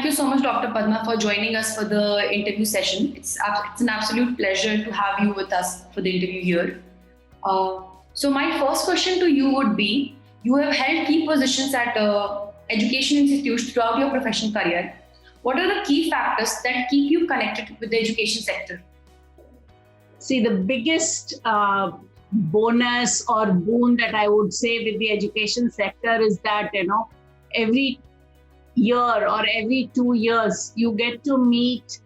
Thank you so much, Dr. Padma, for joining us for the interview session. It's an absolute pleasure to have you with us for the interview here. So my first question to you would be, you have held key positions at education institutes throughout your professional career. What are the key factors that keep you connected with the education sector? See, the biggest bonus or boon that I would say with the education sector is that, every year or every 2 years, you get to meet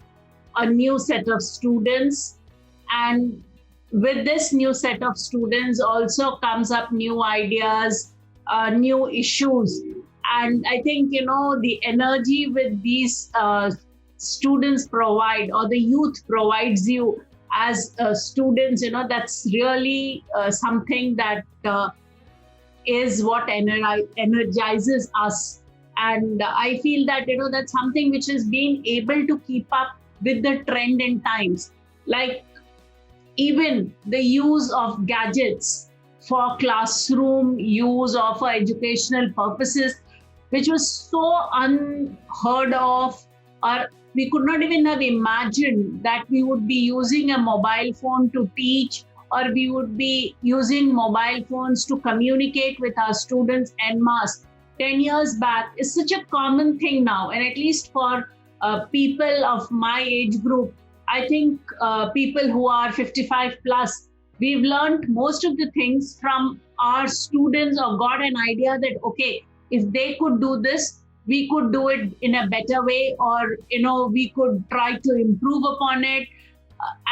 a new set of students. And with this new set of students also comes up new ideas, new issues. And I think, the energy with these students provide, or the youth provides you as students, that's really something that is what energizes us. And I feel that, that's something which is being able to keep up with the trend in times. Like even the use of gadgets for classroom use or for educational purposes, which was so unheard of, or we could not even have imagined that we would be using a mobile phone to teach, or we would be using mobile phones to communicate with our students en masse 10 years back is such a common thing now. And at least for people of my age group, I think people who are 55 plus, we've learned most of the things from our students, or got an idea that, okay, if they could do this, we could do it in a better way, or, we could try to improve upon it.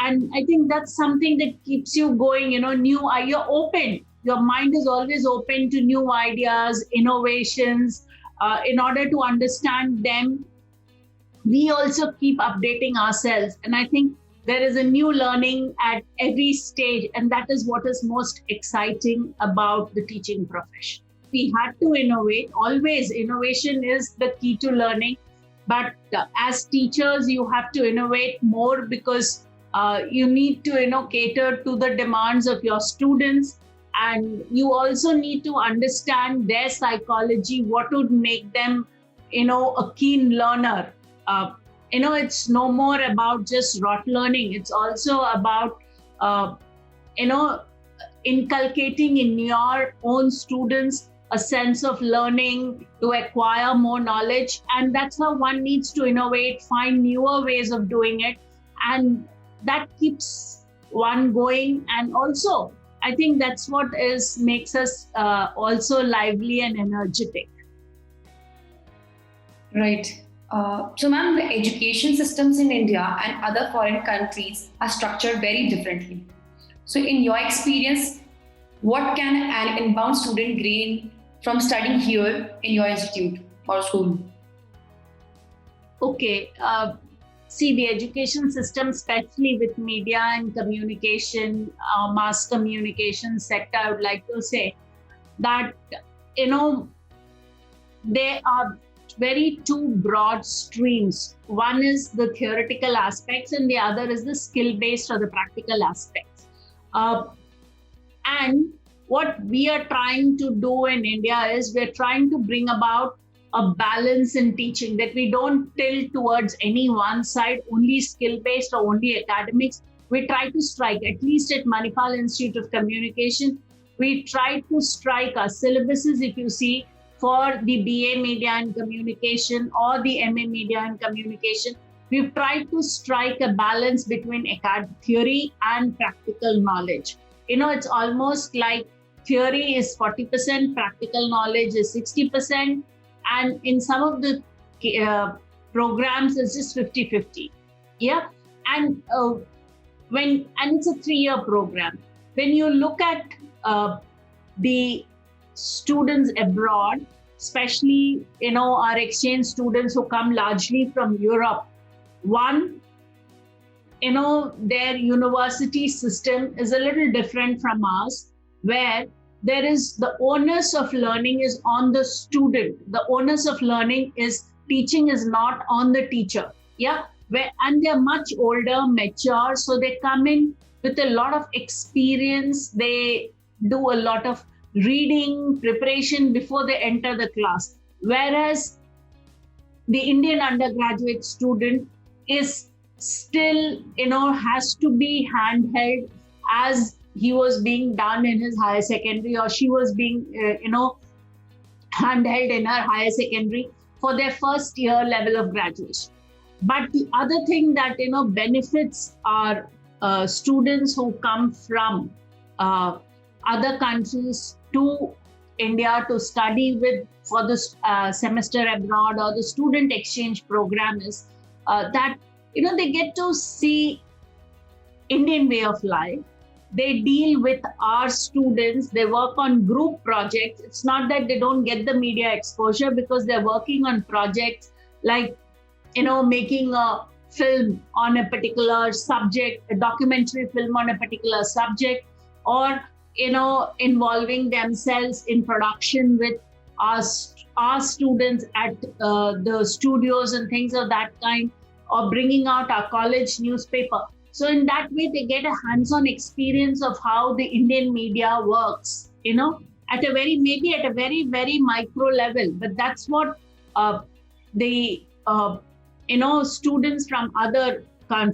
And I think that's something that keeps you going, you're open. Your mind is always open to new ideas, innovations. In order to understand them, we also keep updating ourselves. And I think there is a new learning at every stage. And that is what is most exciting about the teaching profession. We had to innovate. Always innovation is the key to learning. But as teachers, you have to innovate more, because you need to cater to the demands of your students. And you also need to understand their psychology, what would make them, a keen learner. It's no more about just rote learning. It's also about, inculcating in your own students a sense of learning to acquire more knowledge. And that's how one needs to innovate, find newer ways of doing it. And that keeps one going. And also, I think that's what makes us also lively and energetic. Right. So, ma'am, the education systems in India and other foreign countries are structured very differently. So, in your experience, what can an inbound student gain from studying here in your institute or school? Okay. See, the education system, especially with media and communication, mass communication sector, I would like to say that, there are very two broad streams. One is the theoretical aspects, and the other is the skill-based or the practical aspects. And what we are trying to do in India is we're trying to bring about a balance in teaching, that we don't tilt towards any one side, only skill-based or only academics. We try to strike, at least at Manipal Institute of Communication, we try to strike our syllabuses, if you see, for the BA Media and Communication or the MA Media and Communication. We've tried to strike a balance between theory and practical knowledge. It's almost like theory is 40%, practical knowledge is 60%. And in some of the programs, it's just 50-50. Yeah. And it's a 3-year program. When you look at the students abroad, especially, our exchange students who come largely from Europe, one, their university system is a little different from ours, where there is the onus of learning is on the student. The onus of learning is teaching is not on the teacher. Yeah. And they're much older, mature. So they come in with a lot of experience. They do a lot of reading, preparation before they enter the class. Whereas the Indian undergraduate student is still, has to be handheld as he was being done in his higher secondary, or she was being, handheld in her higher secondary for their first year level of graduation. But the other thing that, benefits our students who come from other countries to India to study for the semester abroad or the student exchange program is that, they get to see Indian way of life. They deal with our students. They work on group projects. It's not that they don't get the media exposure, because they're working on projects like, making a film on a particular subject, a documentary film on a particular subject, or, involving themselves in production with our students at the studios and things of that kind, or bringing out our college newspaper. So in that way, they get a hands-on experience of how the Indian media works, at a very, very micro level. But that's what the students from other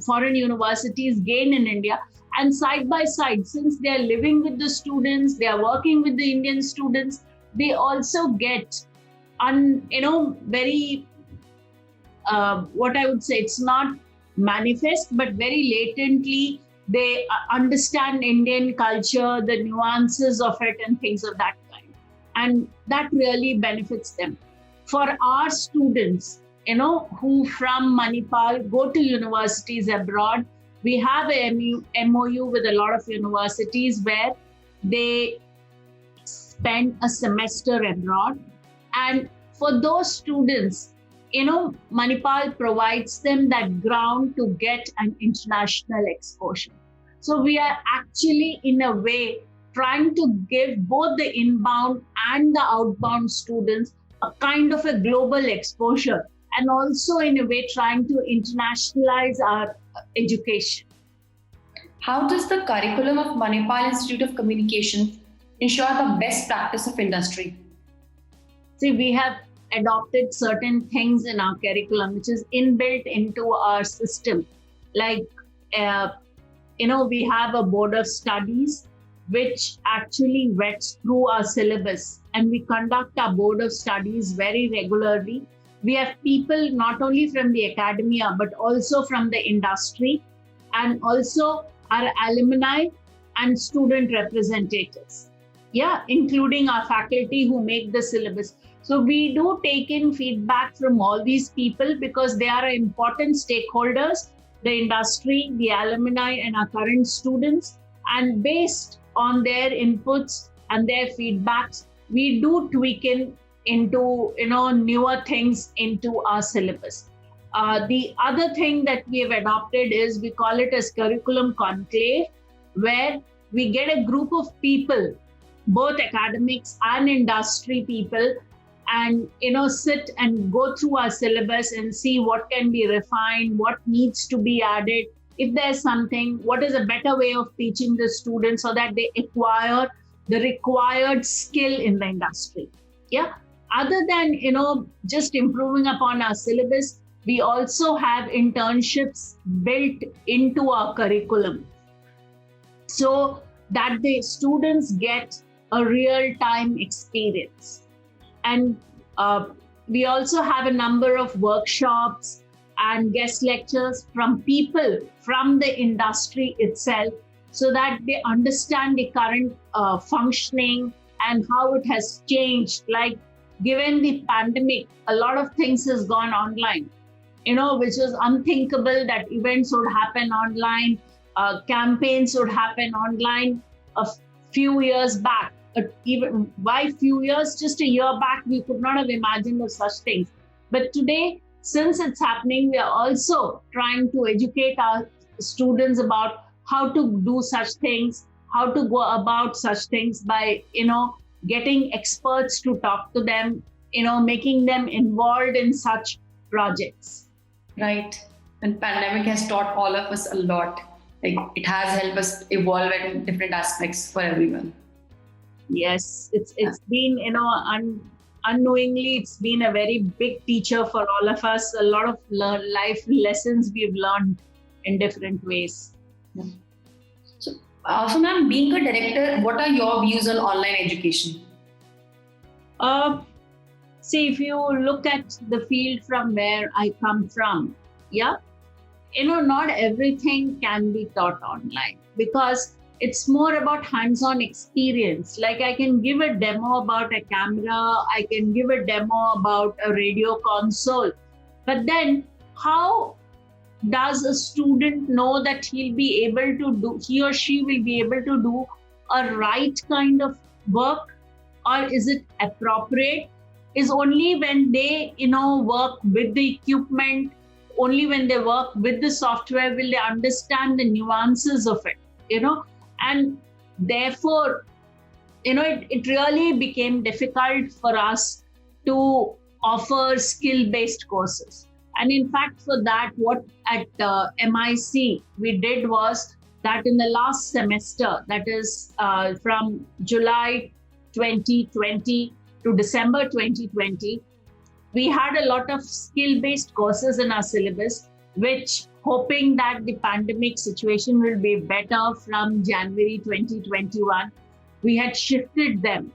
foreign universities gain in India. And side by side, since they are living with the students, they are working with the Indian students, they also get, very, what I would say, it's not manifest, but very latently, they understand Indian culture, the nuances of it and things of that kind. And that really benefits them. For our students, who from Manipal go to universities abroad, we have a MOU with a lot of universities where they spend a semester abroad. And for those students, Manipal provides them that ground to get an international exposure. So we are actually, in a way, trying to give both the inbound and the outbound students a kind of a global exposure, and also in a way trying to internationalize our education. How does the curriculum of Manipal Institute of Communication ensure the best practice of industry? See, we have adopted certain things in our curriculum, which is inbuilt into our system. Like, we have a board of studies, which actually vets through our syllabus. And we conduct our board of studies very regularly. We have people not only from the academia, but also from the industry, and also our alumni and student representatives. Yeah, including our faculty who make the syllabus. So we do take in feedback from all these people, because they are important stakeholders, the industry, the alumni, and our current students. And based on their inputs and their feedbacks, we do tweak into newer things into our syllabus. The other thing that we have adopted is, we call it as curriculum conclave, where we get a group of people, both academics and industry people, and sit and go through our syllabus and see what can be refined, what needs to be added. If there's something, what is a better way of teaching the students so that they acquire the required skill in the industry. Yeah. Other than, just improving upon our syllabus, we also have internships built into our curriculum, so that the students get a real-time experience. And we also have a number of workshops and guest lectures from people from the industry itself, so that they understand the current functioning and how it has changed. Like, given the pandemic, a lot of things has gone online, which was unthinkable that events would happen online, campaigns would happen online a few years back. Even by few years, just a year back, we could not have imagined of such things. But today, since it's happening, we are also trying to educate our students about how to do such things, how to go about such things by, getting experts to talk to them, making them involved in such projects. Right. And pandemic has taught all of us a lot. Like, it has helped us evolve in different aspects for everyone. Yes, it's been, unknowingly, it's been a very big teacher for all of us. A lot of life lessons we've learned in different ways. Yeah. So ma'am, being a director, what are your views on online education? See, if you look at the field from where I come from, yeah, not everything can be taught online because it's more about hands-on experience. Like I can give a demo about a camera, I can give a demo about a radio console, but then how does a student know that he or she will be able to do a right kind of work, or is it appropriate? Is only when they work with the equipment, only when they work with the software will they understand the nuances of it, and therefore it really became difficult for us to offer skill-based courses. And in fact, for that, what at MIC we did was that in the last semester, that is from July 2020 to December 2020, we had a lot of skill-based courses in our syllabus, which hoping that the pandemic situation will be better from January 2021, we had shifted them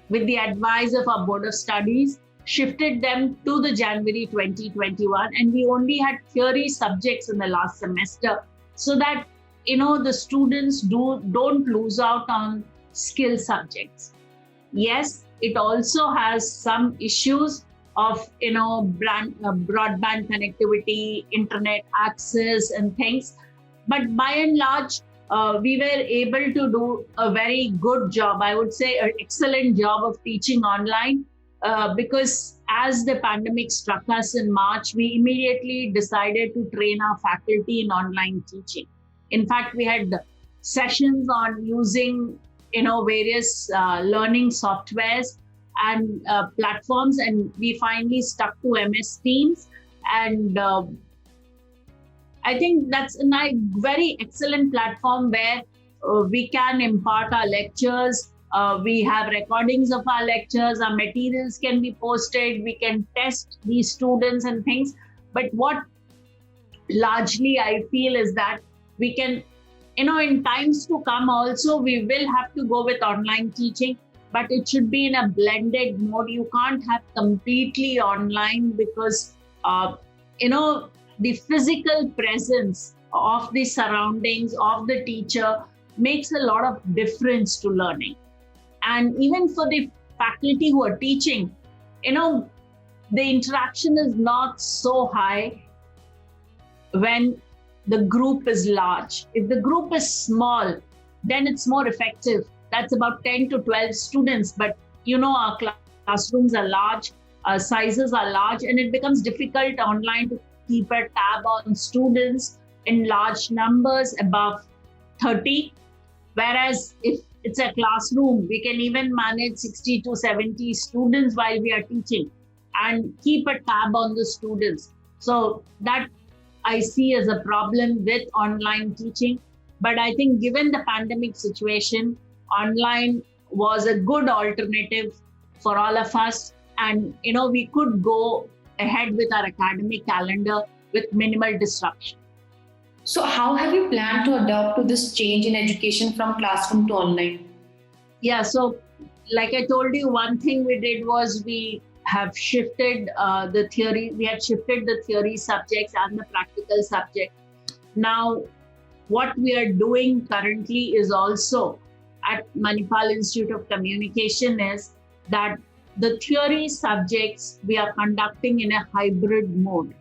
with the advice of our Board of Studies, shifted them to the January 2021, and we only had theory subjects in the last semester so that the students don't lose out on skill subjects. Yes, it also has some issues of broadband connectivity, internet access and things, but by and large we were able to do a very good job, I would say an excellent job of teaching online, because as the pandemic struck us in March, we immediately decided to train our faculty in online teaching. In fact, we had sessions on using various learning softwares and platforms, and we finally stuck to MS Teams, and I think that's a very excellent platform where we can impart our lectures. We have recordings of our lectures, our materials can be posted, we can test these students and things. But what largely I feel is that we can, in times to come also, we will have to go with online teaching, but it should be in a blended mode. You can't have completely online because, the physical presence of the surroundings of the teacher makes a lot of difference to learning. And even for the faculty who are teaching, the interaction is not so high when the group is large. If the group is small, then it's more effective. That's about 10 to 12 students, but our classrooms are large, sizes are large, and it becomes difficult online to keep a tab on students in large numbers above 30. Whereas if it's a classroom, we can even manage 60 to 70 students while we are teaching and keep a tab on the students. So that I see as a problem with online teaching. But I think given the pandemic situation, online was a good alternative for all of us. And, we could go ahead with our academic calendar with minimal disruption. So how have you planned to adapt to this change in education from classroom to online? Yeah, so like I told you, one thing we did was we have shifted the theory subjects and the practical subject. Now, what we are doing currently is also at Manipal Institute of Communication is that the theory subjects we are conducting in a hybrid mode,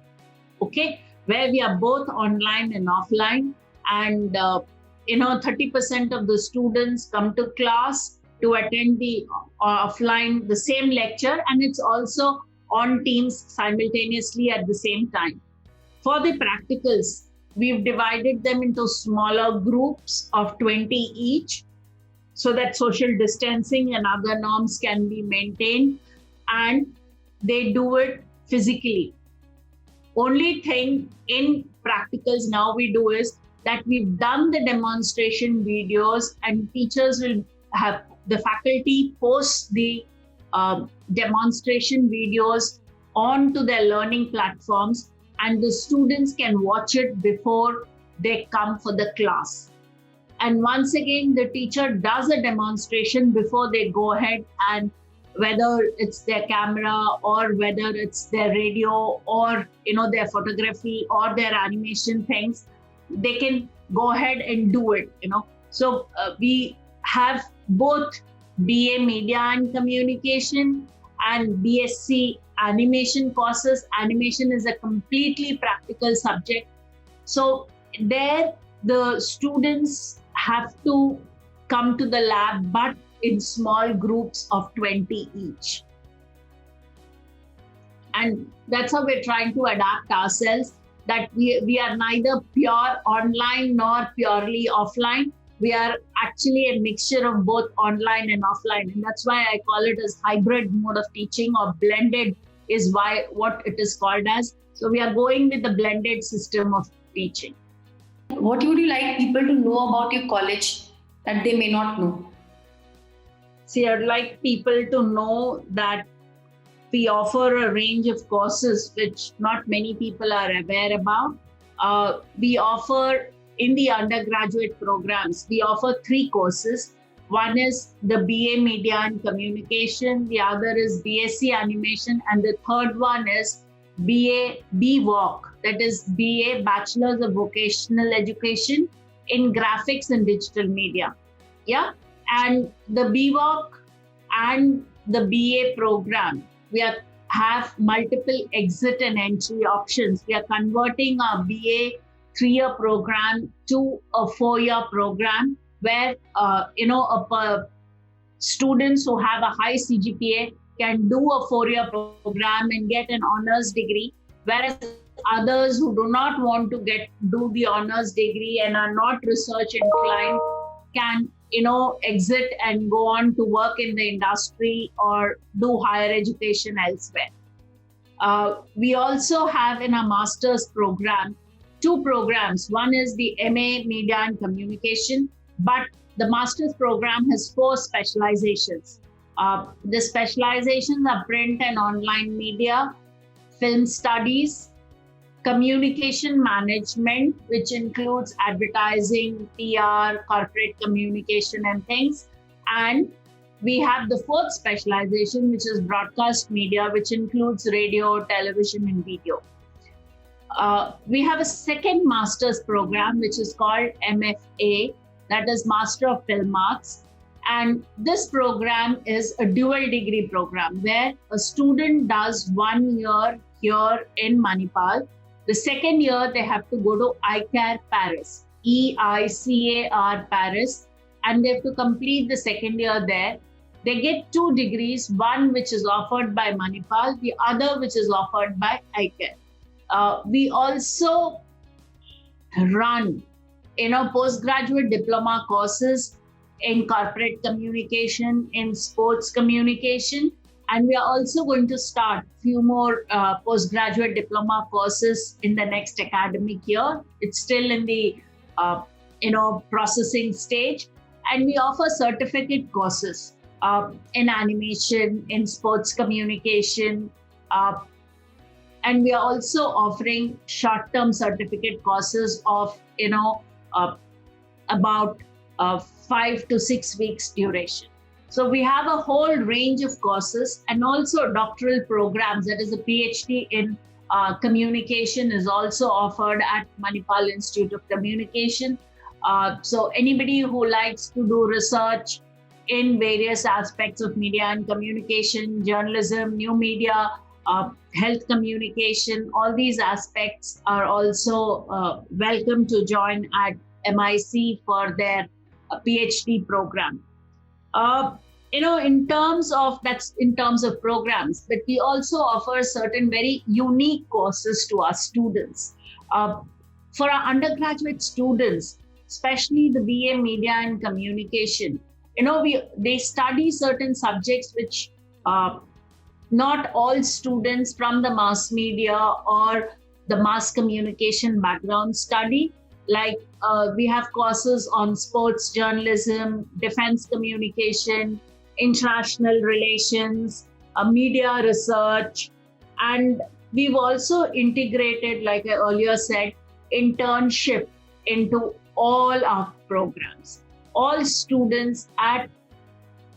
okay, where we are both online and offline, and 30% of the students come to class to attend the offline, the same lecture, and it's also on Teams simultaneously at the same time. For the practicals, we've divided them into smaller groups of 20 each, so that social distancing and other norms can be maintained, and they do it physically. Only thing in practicals now we do is that we've done the demonstration videos, and teachers will have the faculty post the demonstration videos onto their learning platforms, and the students can watch it before they come for the class. And once again, the teacher does a demonstration before they go ahead, and whether it's their camera or whether it's their radio or their photography or their animation things, they can go ahead and do it. So we have both BA Media and Communication and BSc Animation courses. Animation is a completely practical subject. So there the students have to come to the lab, but in small groups of 20 each. And that's how we're trying to adapt ourselves, that we are neither pure online nor purely offline. We are actually a mixture of both online and offline. And that's why I call it as hybrid mode of teaching, or blended is what it is called as. So we are going with the blended system of teaching. What would you like people to know about your college that they may not know? See, I'd like people to know that we offer a range of courses which not many people are aware about. We offer, in the undergraduate programs, we offer 3 courses. One is the BA Media and Communication, the other is BSc Animation, and the third one is BA BVOC, that is BA Bachelor's of Vocational Education in Graphics and Digital Media. Yeah, and the BVOC and the BA program, we have multiple exit and entry options. We are converting our BA 3-year program to a 4-year program where students who have a high CGPA can do a 4-year program and get an honors degree, whereas others who do not want to do the honors degree and are not research inclined can exit and go on to work in the industry or do higher education elsewhere. We also have in our master's program 2 programs. One is the MA Media and Communication, but the master's program has 4 specializations. The specializations are print and online media, film studies, communication management, which includes advertising, PR, corporate communication and things. And we have the 4th specialization, which is broadcast media, which includes radio, television, and video. We have a 2nd master's program, which is called MFA, that is Master of Film Arts. And this program is a dual degree program where a student does 1 year here in Manipal. The 2nd year, they have to go to EICAR Paris, EICAR Paris, and they have to complete the 2nd year there. They get 2 degrees, one which is offered by Manipal, the other which is offered by EICAR. We also run postgraduate diploma courses in corporate communication, in sports communication, and we are also going to start a few more postgraduate diploma courses in the next academic year. It's still in the processing stage, and we offer certificate courses in animation, in sports communication, and we are also offering short-term certificate courses of about 5 to 6 weeks duration. So we have a whole range of courses, and also doctoral programs, that is a PhD in communication is also offered at Manipal Institute of Communication. So anybody who likes to do research in various aspects of media and communication, journalism, new media, health communication, all these aspects are also welcome to join at MIC for their PhD program. In terms of programs, but we also offer certain very unique courses to our students. For our undergraduate students, especially the BA Media and Communication, they study certain subjects which not all students from the mass media or the mass communication background study. Like we have courses on sports journalism, defense communication, international relations, media research, and we've also integrated, like I earlier said, internship into all our programs. All students at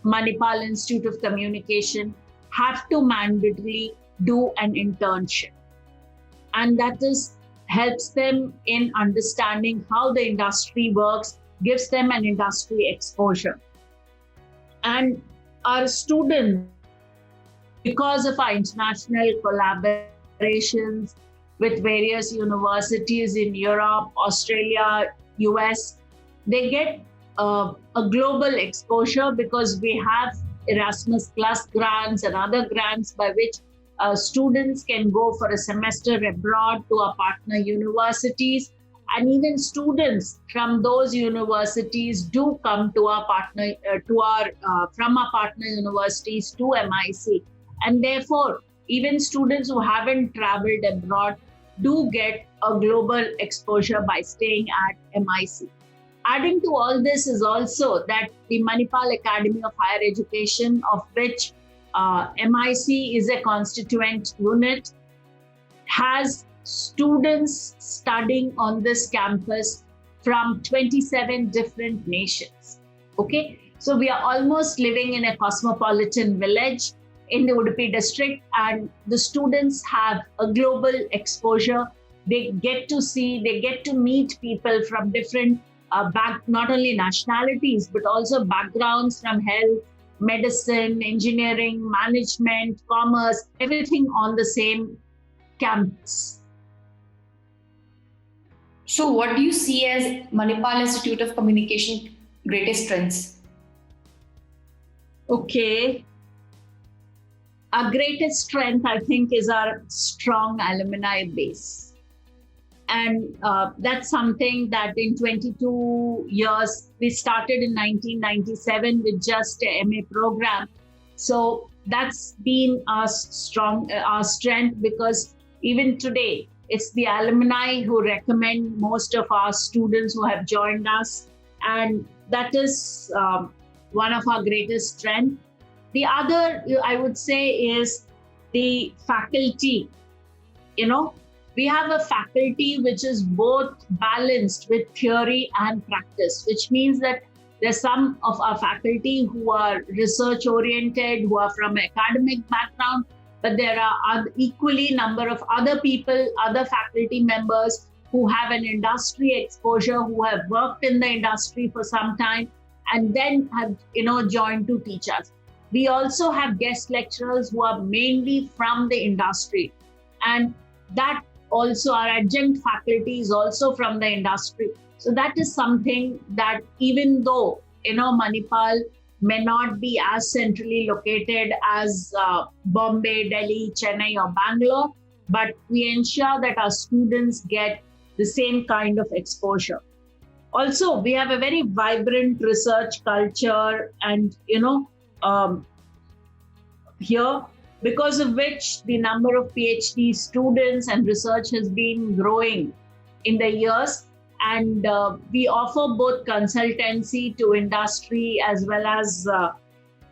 Manipal Institute of Communication have to mandatorily do an internship. And that is helps them in understanding how the industry works, gives them an industry exposure. And our students, because of our international collaborations with various universities in Europe, Australia, US, they get a global exposure because we have Erasmus Plus grants and other grants by which students can go for a semester abroad to our partner universities. And even students from those universities do come to our partner, from our partner universities to MIC. And therefore, even students who haven't traveled abroad do get a global exposure by staying at MIC. Adding to all this is also that the Manipal Academy of Higher Education, of which MIC is a constituent unit, has students studying on this campus from 27 different nations. Okay, so we are almost living in a cosmopolitan village in the Udupi district, and the students have a global exposure. They get to meet people from different not only nationalities, but also backgrounds from health, medicine, engineering, management, commerce, everything on the same campus. So what do you see as Manipal Institute of Communication greatest strengths? Okay. Our greatest strength, I think, is our strong alumni base. And that's something that in 22 years, we started in 1997 with just a MA program. So that's been our strength, because even today, it's the alumni who recommend most of our students who have joined us. And that is one of our greatest strengths. The other, I would say, is the faculty. We have a faculty which is both balanced with theory and practice, which means that there's some of our faculty who are research oriented, who are from academic background, but there are equally number of other people, other faculty members who have an industry exposure, who have worked in the industry for some time, and then have joined to teach us. We also have guest lecturers who are mainly from the industry, and that also our adjunct faculty is also from the industry. So that is something that, even though Manipal may not be as centrally located as Bombay, Delhi, Chennai or Bangalore, but we ensure that our students get the same kind of exposure. Also, we have a very vibrant research culture, and here, because of which the number of PhD students and research has been growing in the years. And we offer both consultancy to industry as well as,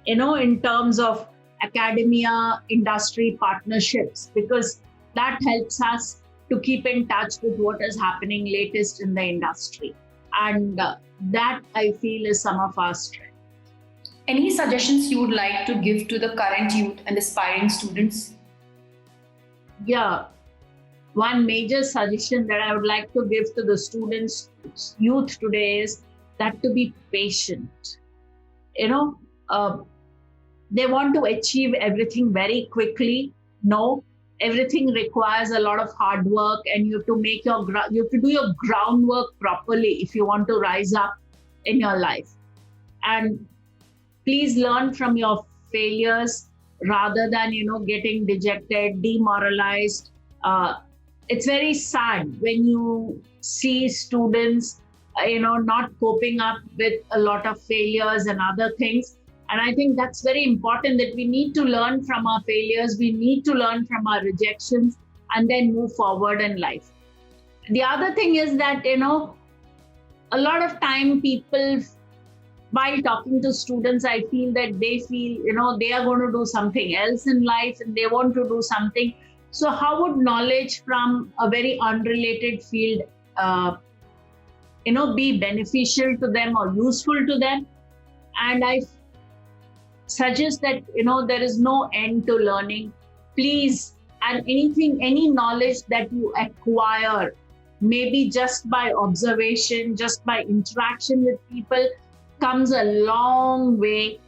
in terms of academia industry partnerships, because that helps us to keep in touch with what is happening latest in the industry. And that, I feel, is some of our strength. Any suggestions you would like to give to the current youth and aspiring students? Yeah. One major suggestion that I would like to give to the students, youth today, is that to be patient. They want to achieve everything very quickly. No, everything requires a lot of hard work, and you have to do your groundwork properly if you want to rise up in your life. And please learn from your failures rather than, getting dejected, demoralized. It's very sad when you see students, not coping up with a lot of failures and other things. And I think that's very important, that we need to learn from our failures. We need to learn from our rejections and then move forward in life. The other thing is that, a lot of time people while talking to students, I feel that they feel, they are going to do something else in life and they want to do something. So how would knowledge from a very unrelated field, be beneficial to them or useful to them? And I suggest that, there is no end to learning. Please, and any knowledge that you acquire, maybe just by observation, just by interaction with people, comes a long way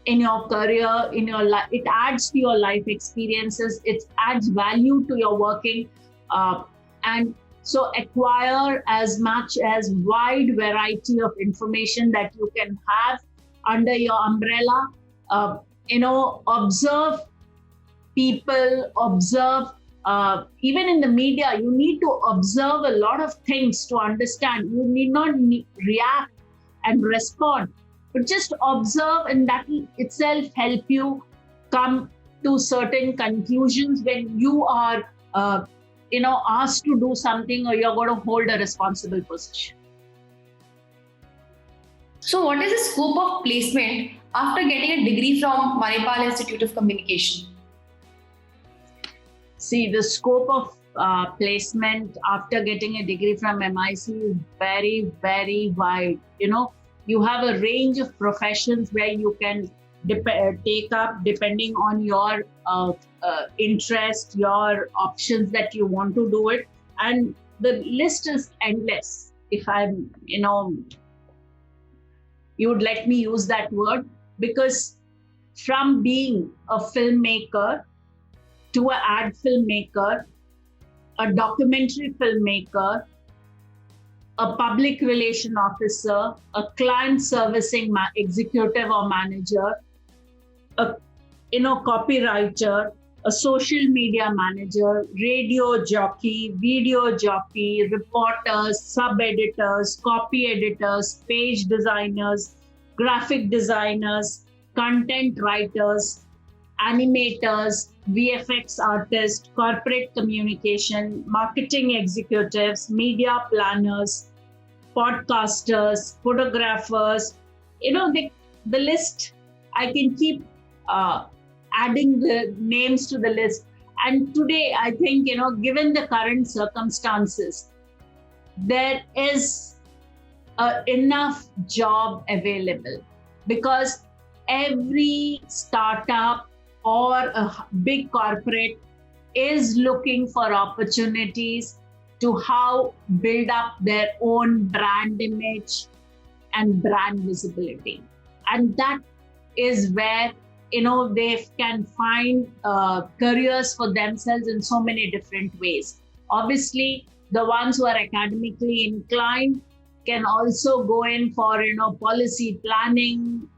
in your career, in your life. It adds to your life experiences. It adds value to your working. And so acquire as much as wide variety of information that you can have under your umbrella. Observe people, observe, even in the media, you need to observe a lot of things to understand. You need not react and respond, but just observe, and that will itself help you come to certain conclusions when you are, asked to do something or you're going to hold a responsible position. So what is the scope of placement after getting a degree from Manipal Institute of Communication? See, the scope of placement after getting a degree from MIC is very, very wide. You have a range of professions where you can take up depending on your interest, your options that you want to do it. And the list is endless. If I'm, you would let me use that word, because from being a filmmaker to an ad filmmaker, a documentary filmmaker, a public relation officer, a client servicing executive or manager, a copywriter, a social media manager, radio jockey, video jockey, reporters, sub-editors, copy editors, page designers, graphic designers, content writers, animators, VFX artists, corporate communication, marketing executives, media planners, podcasters, photographers. The list, I can keep adding the names to the list. And today, I think, given the current circumstances, there is enough job available, because every startup or a big corporate is looking for opportunities to how build up their own brand image and brand visibility. And that is where, they can find careers for themselves in so many different ways. Obviously, the ones who are academically inclined can also go in for, policy planning,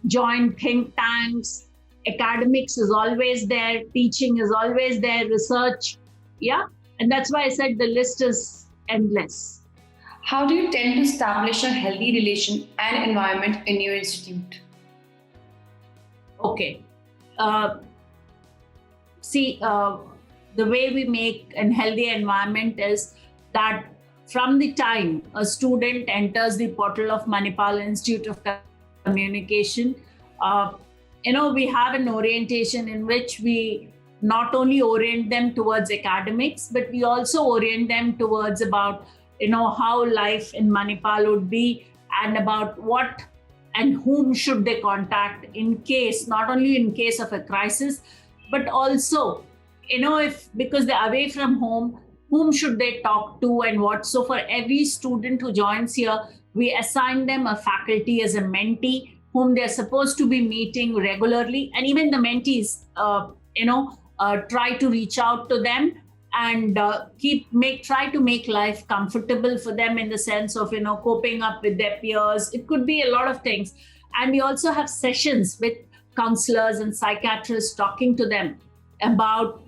join think tanks. Academics is always there, teaching is always there, research. Yeah. And that's why I said the list is endless. How do you tend to establish a healthy relation and environment in your institute? Okay. The way we make a healthy environment is that from the time a student enters the portal of Manipal Institute of Communication, we have an orientation in which we not only orient them towards academics, but we also orient them towards about, how life in Manipal would be, and about what and whom should they contact in case, not only in case of a crisis, but also, because they're away from home, whom should they talk to and what. So for every student who joins here, we assign them a faculty as a mentee whom they're supposed to be meeting regularly. And even the mentees, try to reach out to them and try to make life comfortable for them in the sense of, coping up with their peers. It could be a lot of things. And we also have sessions with counselors and psychiatrists talking to them about,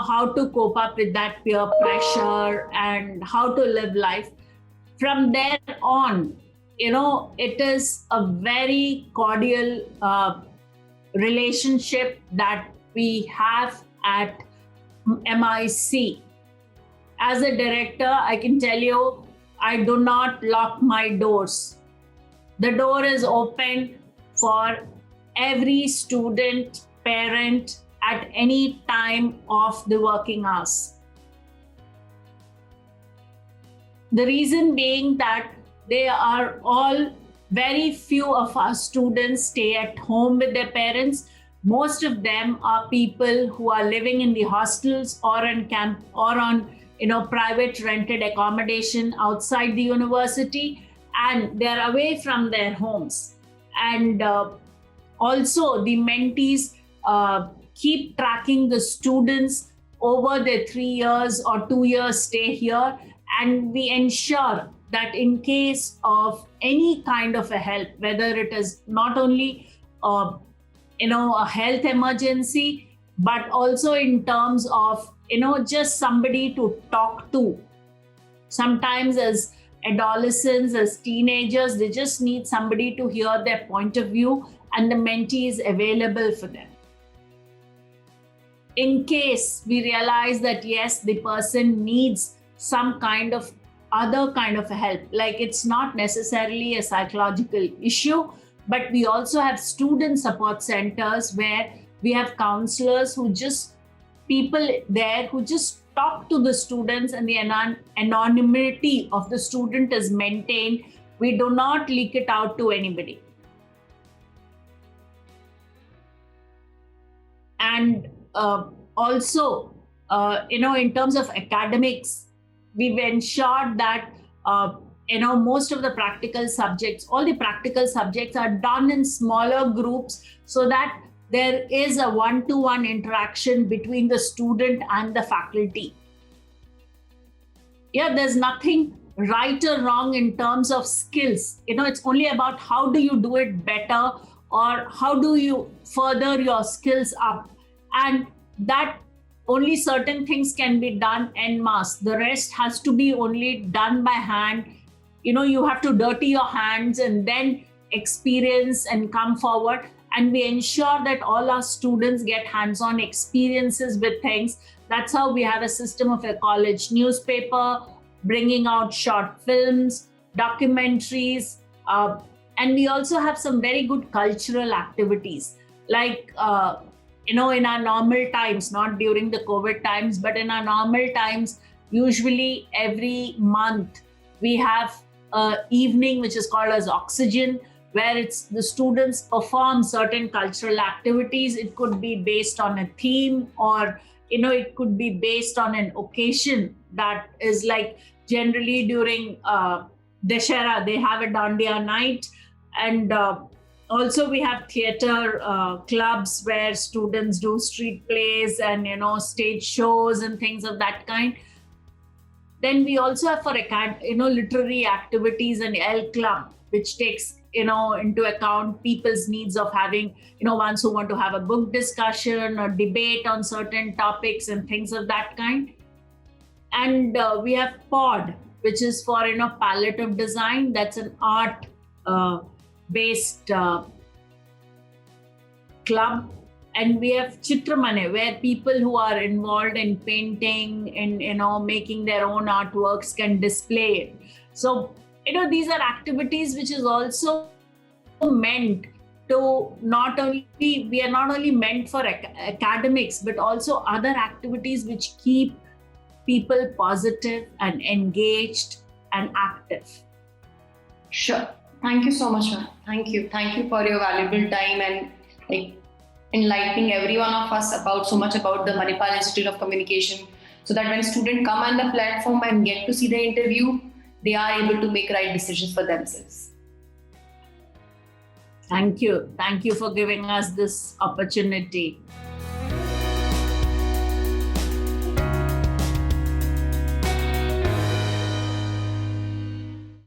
how to cope up with that peer pressure and how to live life. From there on, it is a very cordial relationship that we have at MIC. As a director, I can tell you, I do not lock my doors. The door is open for every student, parent at any time of the working hours. The reason being that they are all, very few of our students stay at home with their parents. Most of them are people who are living in the hostels or on camp or on private rented accommodation outside the university, and they're away from their homes. And also the mentees keep tracking the students over their 3 years or 2 years stay here, and we ensure that in case of any kind of a help, whether it is not only a health emergency, but also in terms of just somebody to talk to. Sometimes as adolescents, as teenagers, they just need somebody to hear their point of view, and the mentee is available for them. In case we realize that yes, the person needs some kind of other kind of help, like it's not necessarily a psychological issue, but we also have student support centers where we have counselors people there who just talk to the students, and the anonymity of the student is maintained. We do not leak it out to anybody. And also, in terms of academics, we've ensured that most of the practical subjects, all the practical subjects are done in smaller groups so that there is a one-to-one interaction between the student and the faculty. Yeah, there's nothing right or wrong in terms of skills. It's only about how do you do it better, or how do you further your skills up. And that only certain things can be done en masse. The rest has to be only done by hand. You have to dirty your hands and then experience and come forward. And we ensure that all our students get hands-on experiences with things. That's how we have a system of a college newspaper, bringing out short films, documentaries, and we also have some very good cultural activities. Like, in our normal times, not during the COVID times, but in our normal times, usually every month, we have an evening which is called as Oxygen, where it's the students perform certain cultural activities. It could be based on a theme, or it could be based on an occasion. That is like generally during Dashera, they have a Dandiya night. And also we have theater clubs where students do street plays and stage shows and things of that kind. Then we also have for literary activities and L Club, which takes into account people's needs of having ones who want to have a book discussion or debate on certain topics and things of that kind. And we have POD, which is for palette of design. That's an art based club. And we have Chitramane, where people who are involved in painting and making their own artworks can display it. So these are activities which is also meant to we are not only meant for academics, but also other activities which keep people positive and engaged and active. Sure. Thank you so much, ma'am. Thank you for your valuable time and enlightening every one of us so much about the Manipal Institute of Communication, so that when students come on the platform and get to see the interview, they are able to make right decisions for themselves. Thank you for giving us this opportunity.